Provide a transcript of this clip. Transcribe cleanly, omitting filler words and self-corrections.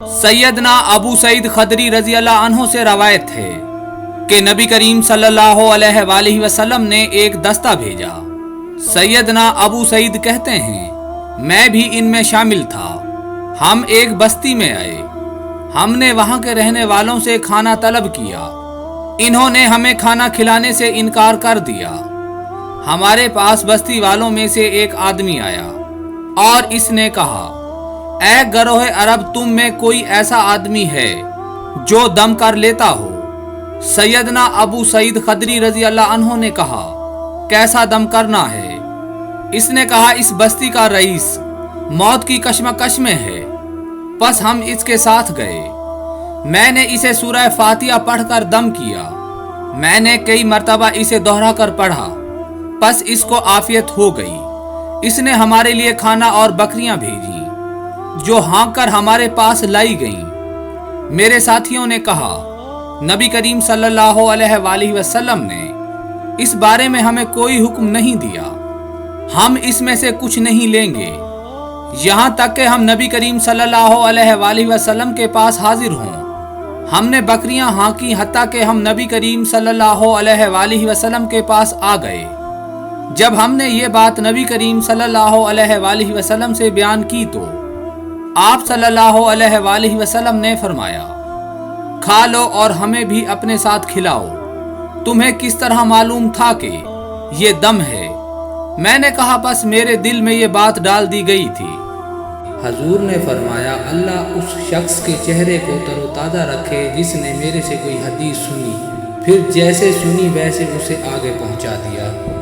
सैयदना अबू सईद खदरी रजी अल्लाह अन्हो से रवायत है कि नबी करीम सल्लल्लाहु अलैहि वसल्लम ने एक दस्ता भेजा। सैयदना अबू सईद कहते हैं, मैं भी इनमें शामिल था। हम एक बस्ती में आए। हमने वहां के रहने वालों से खाना तलब किया। इन्होंने हमें खाना खिलाने से इनकार कर दिया। हमारे पास बस्ती वालों में से एक आदमी आया और इसने कहा, ऐ गरोह अरब, तुम में कोई ऐसा आदमी है जो दम कर लेता हो? सैयदना अबू सईद खदरी रजी अल्लाह अन्हो ने कहा, कैसा दम करना है? इसने कहा, इस बस्ती का रईस मौत की कशमकश में है। बस हम इसके साथ गए। मैंने इसे सूरह फातिहा पढ़कर दम किया। मैंने कई मर्तबा इसे दोहरा कर पढ़ा। बस इसको आफियत हो गई। इसने हमारे लिए खाना और बकरियां भेजी जो हाँक कर हमारे पास लाई गईं। मेरे साथियों ने कहा, नबी करीम सल्लल्लाहु अलैहि वसल्लम ने इस बारे में हमें कोई हुक्म नहीं दिया। हम इसमें से कुछ नहीं लेंगे यहाँ तक कि हम नबी करीम सल्लल्लाहु अलैहि वसल्लम के पास हाजिर हों। हमने बकरियां हाँकी हत्ता कि हम नबी करीम सल्लल्लाहु अलैहि वसल्लम के पास आ गए। जब हमने ये बात नबी करीम सल्लल्लाहु अलैहि वसल्लम से बयान की तो आप सल्लल्लाहु अलैहि वसल्लम ने फरमाया, खा लो और हमें भी अपने साथ खिलाओ। तुम्हें किस तरह मालूम था कि ये दम है? मैंने कहा, बस मेरे दिल में ये बात डाल दी गई थी। हजूर ने फरमाया, अल्लाह उस शख्स के चेहरे को तरोताज़ा रखे जिसने मेरे से कोई हदीस सुनी, फिर जैसे सुनी वैसे उसे आगे पहुंचा दिया।